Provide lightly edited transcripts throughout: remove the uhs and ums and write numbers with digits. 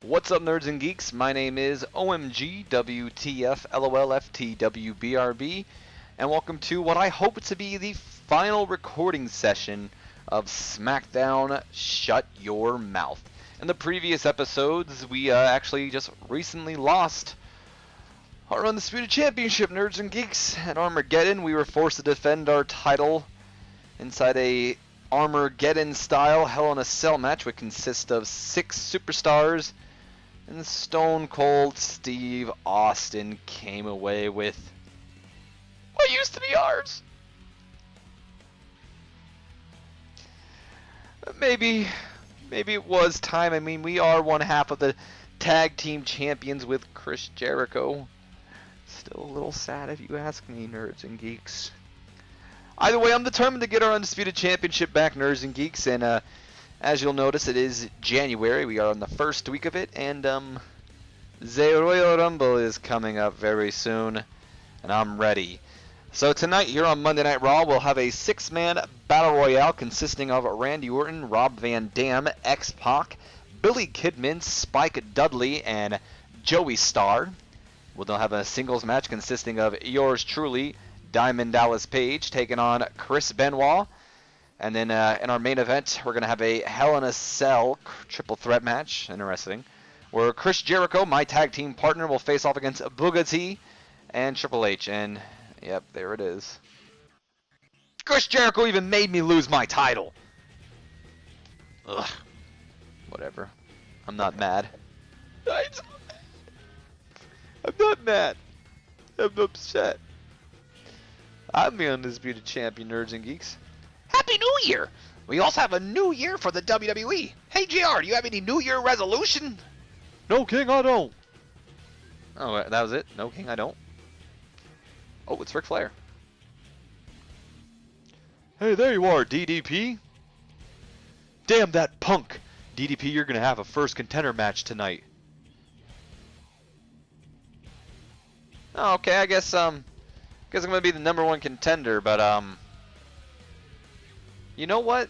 What's up, nerds and geeks? My name is OMGWTFLOLFTWBRB, and welcome to what I hope to be the final recording session of Smackdown Shut Your Mouth. In the previous episodes, we actually just recently lost our Undisputed Championship, nerds and geeks. At Armageddon, we were forced to defend our title inside a Armageddon-style Hell in a Cell match, which consists of 6 superstars, and Stone Cold Steve Austin came away with what used to be ours. Maybe it was time. I mean, we are one half of the tag team champions with Chris Jericho. Still a little sad if you ask me, nerds and geeks. Either way, I'm determined to get our Undisputed Championship back, nerds and geeks, and as you'll notice, it is January. We are on the first week of it, and the Royal Rumble is coming up very soon, and I'm ready. So tonight, here on Monday Night Raw, we'll have a 6-man Battle Royale consisting of Randy Orton, Rob Van Dam, X-Pac, Billy Kidman, Spike Dudley, and Joey Starr. We'll then have a singles match consisting of yours truly, Diamond Dallas Page, taking on Chris Benoit. And then in our main event, we're going to have a Hell in a Cell triple threat match, interesting, where Chris Jericho, my tag team partner, will face off against Booker T and Triple H. And, yep, there it is. Chris Jericho even made me lose my title. Ugh. Whatever. I'm not mad. I'm not mad. I'm upset. I'm the Undisputed Champion, nerds and geeks. Happy New Year! We also have a new year for the WWE. Hey, JR, do you have any New Year resolution? No, King, I don't. Oh, that was it? No, King, I don't. Oh, it's Ric Flair. Hey, there you are, DDP. Damn that punk. DDP, you're going to have a first contender match tonight. Oh, okay, I guess I'm going to be the #1 contender, but you know what?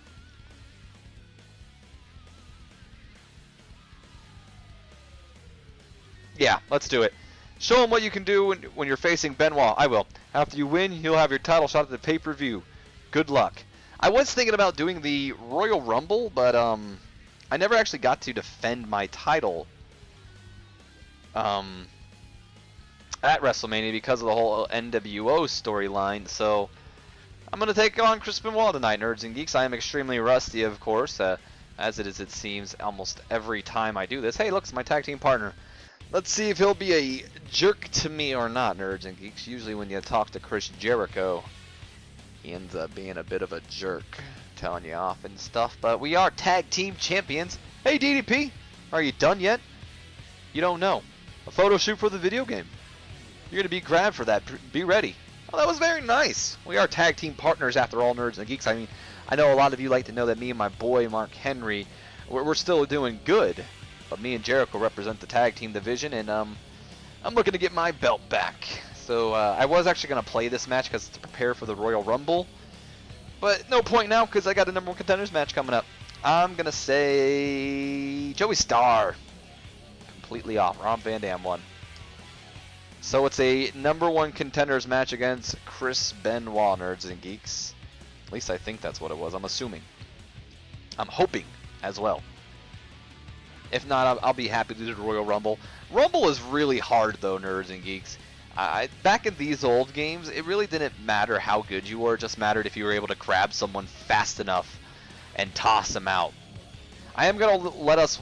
Yeah, let's do it. Show him what you can do when you're facing Benoit. I will. After you win, you'll have your title shot at the pay-per-view. Good luck. I was thinking about doing the Royal Rumble, but I never actually got to defend my title at WrestleMania because of the whole NWO storyline, so I'm going to take on Chris Benoit tonight, nerds and geeks. I am extremely rusty, of course, as it is, it seems, almost every time I do this. Hey, look, it's my tag team partner. Let's see if he'll be a jerk to me or not, nerds and geeks. Usually when you talk to Chris Jericho, he ends up being a bit of a jerk, telling you off and stuff. But we are tag team champions. Hey, DDP, are you done yet? You don't know. A photo shoot for the video game. You're going to be grabbed for that. Be ready. Oh, that was very nice. We are tag team partners after all, nerds and geeks. I mean, I know a lot of you like to know that me and my boy Mark Henry, we're still doing good. But me and Jericho represent the tag team division, and I'm looking to get my belt back. So I was actually going to play this match because to prepare for the Royal Rumble. But no point now because I got a #1 contenders match coming up. I'm going to say Joey Starr. Completely off. Rob Van Dam won. So it's a #1 contenders match against Chris Benoit, nerds and geeks. At least I think that's what it was. I'm assuming. I'm hoping as well. If not, I'll be happy to do the Royal Rumble. Rumble is really hard though, nerds and geeks. Back in these old games, it really didn't matter how good you were. It just mattered if you were able to grab someone fast enough and toss them out. I am going to let us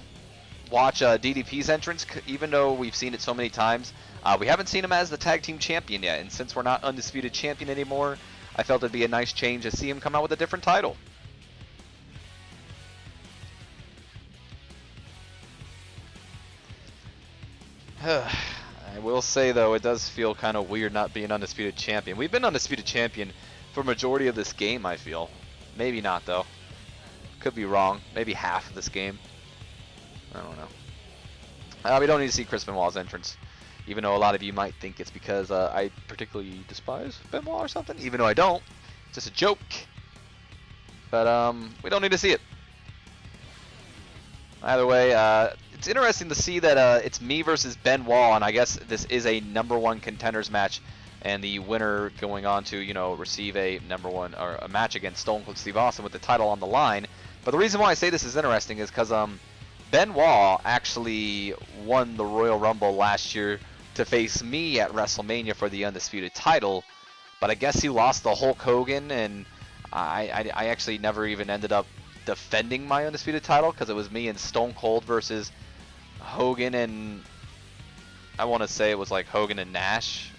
watch DDP's entrance, even though we've seen it so many times. We haven't seen him as the tag team champion yet, and since we're not Undisputed Champion anymore, I felt it'd be a nice change to see him come out with a different title. I will say, though, it does feel kind of weird not being Undisputed Champion. We've been Undisputed Champion for a majority of this game, I feel. Maybe not, though. Could be wrong. Maybe half of this game. I don't know. We don't need to see Chris Benoit's entrance. Even though a lot of you might think it's because I particularly despise Benoit or something. Even though I don't. It's just a joke. But we don't need to see it. Either way, it's interesting to see that it's me versus Ben Wall, and I guess this is a #1 contenders match, and the winner going on to, you know, receive a #1 or a match against Stone Cold Steve Austin with the title on the line. But the reason why I say this is interesting is because Ben Wall actually won the Royal Rumble last year to face me at WrestleMania for the Undisputed title, but I guess he lost to Hulk Hogan, and I actually never even ended up defending my Undisputed title because it was me and Stone Cold versus Hogan, and I want to say it was like Hogan and Nash.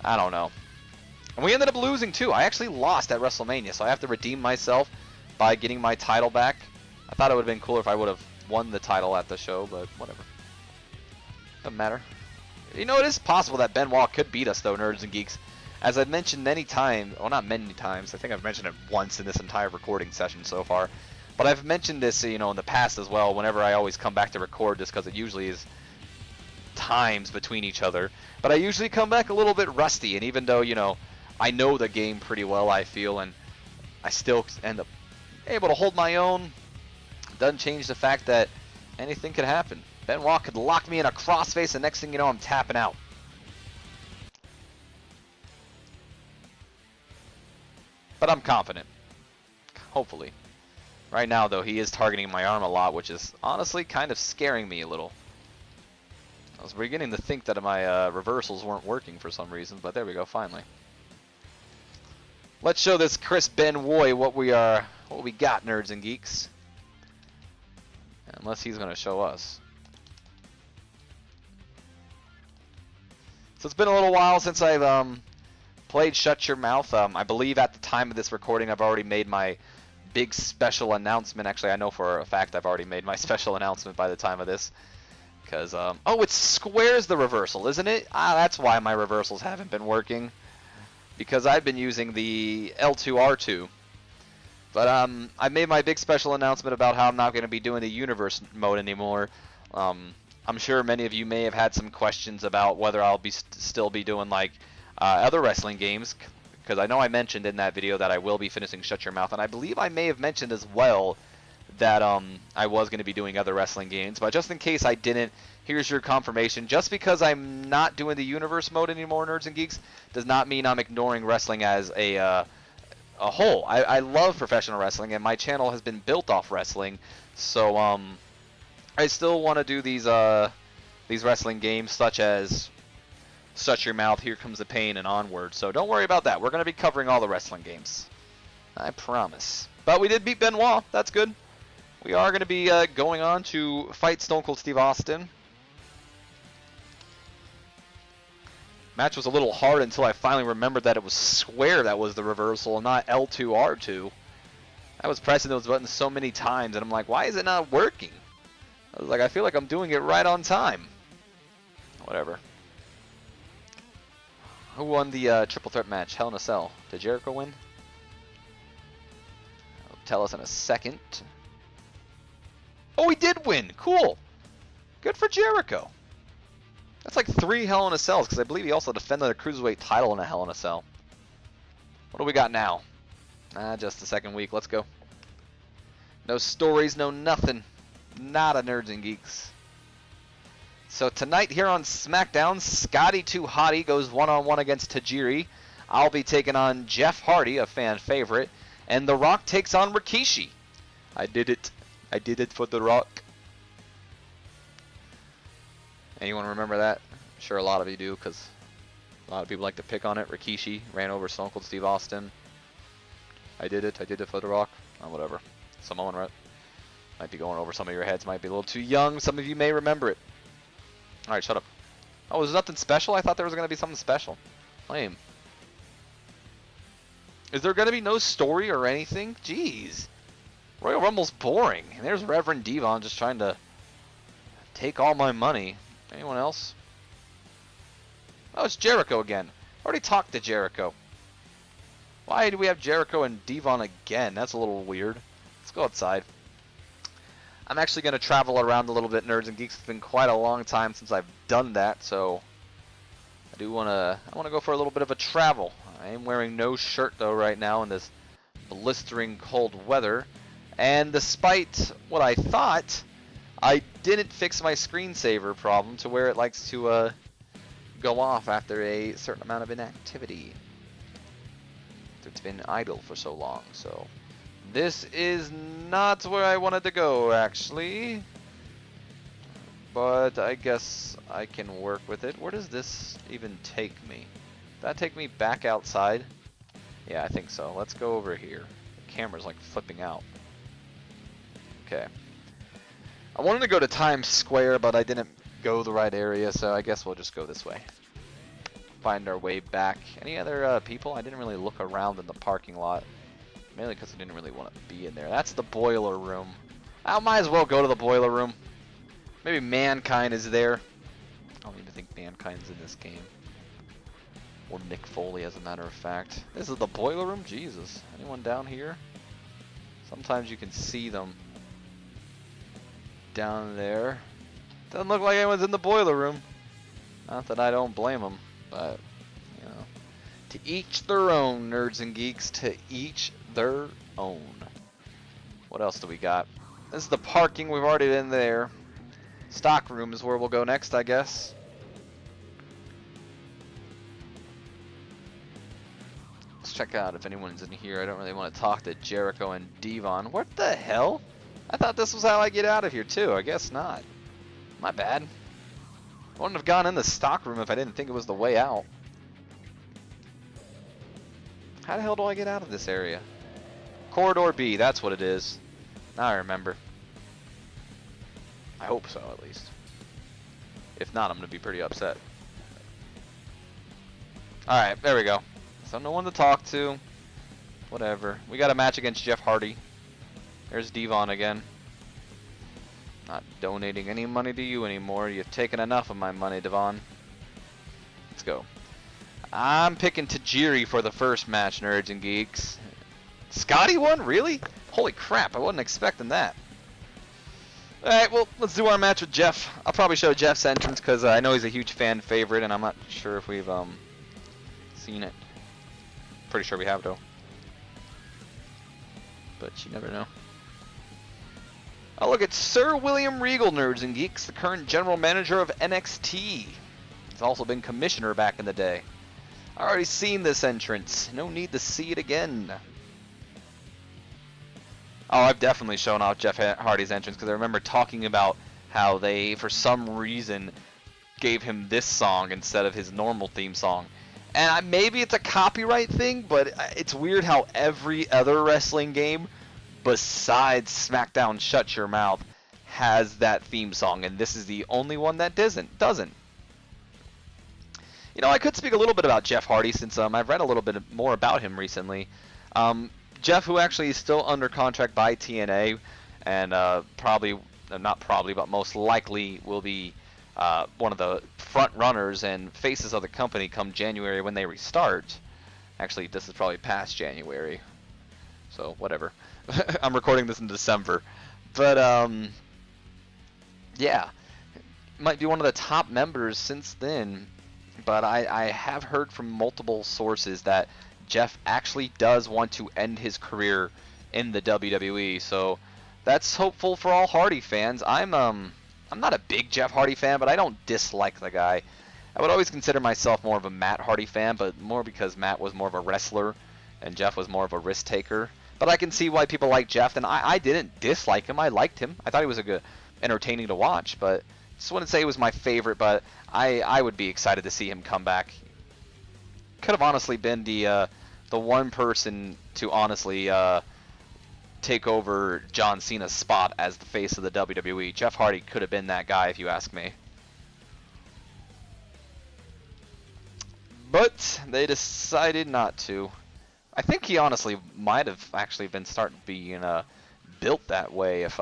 I don't know. And we ended up losing too. I actually lost at WrestleMania, so I have to redeem myself by getting my title back. I thought it would have been cooler if I would have won the title at the show, but whatever. Doesn't matter. You know, it is possible that Ben Wall could beat us though, Nerds and Geeks. As I've mentioned many times, well, not many times, I think I've mentioned it once in this entire recording session so far, but I've mentioned this, you know, in the past as well, whenever I always come back to record, just because it usually is times between each other, but I usually come back a little bit rusty, and even though, you know, I know the game pretty well, I feel, and I still end up able to hold my own, doesn't change the fact that anything could happen. Ben Wall could lock me in a crossface, and next thing you know, I'm tapping out. But I'm confident. Hopefully. Right now, though, he is targeting my arm a lot, which is honestly kind of scaring me a little. I was beginning to think that my reversals weren't working for some reason, but there we go, finally. Let's show this Chris Benoit what we got, Nerds and Geeks. Unless he's going to show us. So it's been a little while since I've played Shut Your Mouth. I believe at the time of this recording I've already made my big special announcement. Actually, I know for a fact I've already made my special announcement by the time of this. Because, oh, it's squares the reversal, isn't it? Ah, that's why my reversals haven't been working. Because I've been using the L2R2. But I made my big special announcement about how I'm not going to be doing the universe mode anymore. I'm sure many of you may have had some questions about whether I'll be still be doing like other wrestling games, because I know I mentioned in that video that I will be finishing Shut Your Mouth, and I believe I may have mentioned as well that I was going to be doing other wrestling games. But just in case I didn't, here's your confirmation. Just because I'm not doing the universe mode anymore, Nerds and Geeks, does not mean I'm ignoring wrestling as a whole. I love professional wrestling, and my channel has been built off wrestling, so I still want to do these wrestling games such as Shut Your Mouth, Here Comes the Pain, and Onward. So don't worry about that. We're going to be covering all the wrestling games. I promise. But we did beat Benoit. That's good. We are going to be going on to fight Stone Cold Steve Austin. Match was a little hard until I finally remembered that it was square that was the reversal and not L2R2. I was pressing those buttons so many times, and I'm like, why is it not working? I was like, I feel like I'm doing it right on time. Whatever. Who won the triple threat match? Hell in a Cell. Did Jericho win? He'll tell us in a second. Oh, he did win! Cool! Good for Jericho. That's like 3 Hell in a Cells, because I believe he also defended a Cruiserweight title in a Hell in a Cell. What do we got now? Just the second week. Let's go. No stories, no nothing. Nada, Nerds and Geeks. So tonight here on Smackdown, Scotty 2 Hottie goes one-on-one against Tajiri. I'll be taking on Jeff Hardy, a fan favorite. And The Rock takes on Rikishi. I did it. I did it for The Rock. Anyone remember that? I'm sure a lot of you do, because a lot of people like to pick on it. Rikishi ran over Stone Cold Steve Austin. I did it for The Rock. Oh, whatever. Samoan, right? Might be going over some of your heads. Might be a little too young. Some of you may remember it. Alright, shut up. Oh, was nothing special? I thought there was going to be something special. Lame. Is there going to be no story or anything? Jeez. Royal Rumble's boring. And there's Reverend Devon just trying to take all my money. Anyone else? Oh, it's Jericho again. I already talked to Jericho. Why do we have Jericho and Devon again? That's a little weird. Let's go outside. I'm actually going to travel around a little bit, Nerds and Geeks. It's been quite a long time since I've done that, so I want to go for a little bit of a travel. I am wearing no shirt though right now in this blistering cold weather. And despite what I thought, I didn't fix my screensaver problem to where it likes to go off after a certain amount of inactivity. It's been idle for so long, so this is not where I wanted to go, actually. But I guess I can work with it. Where does this even take me? Does that take me back outside? Yeah, I think so. Let's go over here. The camera's like flipping out. Okay. I wanted to go to Times Square, but I didn't go the right area, so I guess we'll just go this way. Find our way back. Any other people? I didn't really look around in the parking lot. Mainly because I didn't really want to be in there. That's the boiler room. I might as well go to the boiler room. Maybe Mankind is there. I don't even think Mankind's in this game. Or Mick Foley, as a matter of fact. This is the boiler room? Jesus. Anyone down here? Sometimes you can see them down there. Doesn't look like anyone's in the boiler room. Not that I don't blame them, but, you know. To each their own, nerds and geeks. To each their own. What else do we got? This is the parking. We've already been there. Stock room is where we'll go next, I guess. Let's check out if anyone's in here. I don't really want to talk to Jericho and Devon. What the hell? I thought this was how I get out of here too. I guess not. My bad. I wouldn't have gone in the stock room if I didn't think it was the way out. How the hell do I get out of this area? Corridor B, that's what it is. Now I remember. I hope so, at least. If not, I'm going to be pretty upset. Alright, there we go. So no one to talk to. Whatever. We got a match against Jeff Hardy. There's Devon again. Not donating any money to you anymore. You've taken enough of my money, Devon. Let's go. I'm picking Tajiri for the first match, nerds and geeks. Scotty won? Really? Holy crap, I wasn't expecting that. Alright, well, let's do our match with Jeff. I'll probably show Jeff's entrance because I know he's a huge fan favorite, and I'm not sure if we've seen it. Pretty sure we have, though. But you never know. Oh, look, it's Sir William Regal, nerds and geeks, the current general manager of NXT. He's also been commissioner back in the day. I already seen this entrance. No need to see it again. Oh, I've definitely shown off Jeff Hardy's entrance because I remember talking about how they, for some reason, gave him this song instead of his normal theme song. And maybe it's a copyright thing, but it's weird how every other wrestling game besides Smackdown Shut Your Mouth has that theme song, and this is the only one that doesn't. You know, I could speak a little bit about Jeff Hardy since I've read a little bit more about him recently. Jeff, who actually is still under contract by TNA, and not probably, but most likely will be one of the front runners and faces of the company come January when they restart. Actually, this is probably past January, so whatever. I'm recording this in December. But, yeah, might be one of the top members since then. But I have heard from multiple sources that Jeff actually does want to end his career in the WWE, so that's hopeful for all Hardy fans. I'm not a big Jeff Hardy fan, but I don't dislike the guy. I would always consider myself more of a Matt Hardy fan, but more because Matt was more of a wrestler and Jeff was more of a risk taker. But I can see why people like Jeff, and I didn't dislike him. I liked him. I thought he was a good, entertaining to watch, but just wouldn't say he was my favorite. But I would be excited to see him come back. Could have honestly been the one person to honestly take over John Cena's spot as the face of the WWE. Jeff Hardy could have been that guy if you ask me. But they decided not to. I think he honestly might have actually been starting being built that way if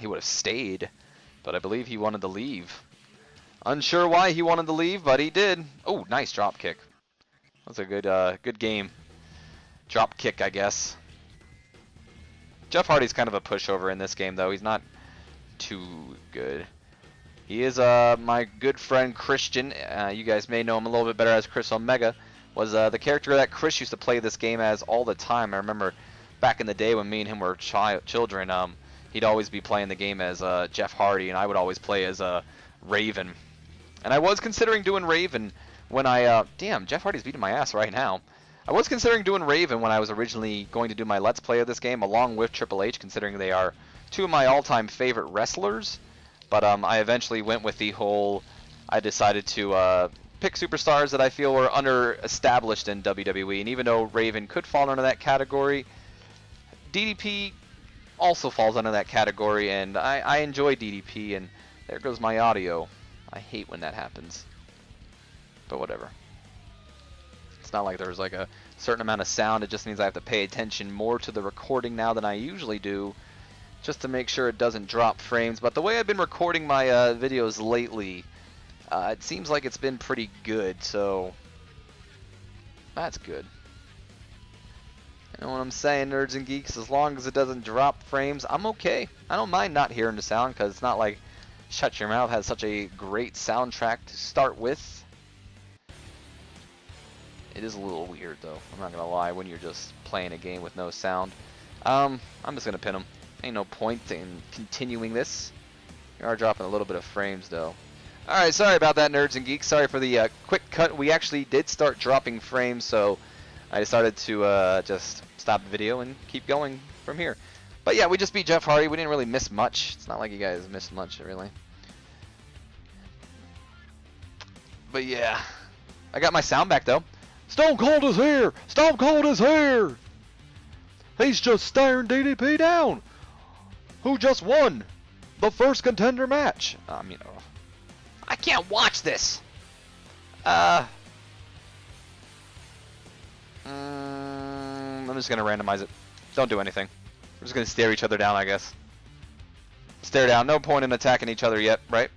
he would have stayed. But I believe he wanted to leave. Unsure why he wanted to leave, but he did. Oh, nice drop kick. That's a good game. Drop kick, I guess. Jeff Hardy's kind of a pushover in this game, though. He's not too good. He is my good friend Christian. You guys may know him a little bit better as Chris Omega. Was the character that Chris used to play this game as all the time. I remember back in the day when me and him were children. he'd always be playing the game as Jeff Hardy, and I would always play as Raven. And I was considering doing Raven when I, damn, Jeff Hardy's beating my ass right now. I was considering doing Raven when I was originally going to do my Let's Play of this game, along with Triple H, considering they are two of my all-time favorite wrestlers. But I eventually went with the whole, I decided to pick superstars that I feel were under-established in WWE. And even though Raven could fall under that category, DDP also falls under that category, and I enjoy DDP, and there goes my audio. I hate when that happens. But whatever. It's not like there's like a certain amount of sound. It just means I have to pay attention more to the recording now than I usually do, just to make sure it doesn't drop frames. But the way I've been recording my videos lately, it seems like it's been pretty good, so that's good. You know what I'm saying, nerds and geeks? As long as it doesn't drop frames, I'm okay. I don't mind not hearing the sound, because it's not like Shut Your Mouth has such a great soundtrack to start with. It is a little weird, though. I'm not going to lie, when you're just playing a game with no sound. I'm just going to pin him. Ain't no point in continuing this. You are dropping a little bit of frames, though. Alright, sorry about that, nerds and geeks. Sorry for the quick cut. We actually did start dropping frames, so I decided to just stop the video and keep going from here. But yeah, we just beat Jeff Hardy. We didn't really miss much. It's not like you guys missed much, really. But yeah, I got my sound back, though. Stone Cold is here! Stone Cold is here! He's just staring DDP down! Who just won the first contender match? You know, I can't watch this! I'm just gonna randomize it. Don't do anything. We're just gonna stare each other down, I guess. Stare down. No point in attacking each other yet, right?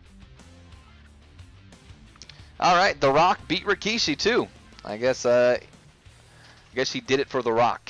Alright, The Rock beat Rikishi, too. I guess he did it for The Rock.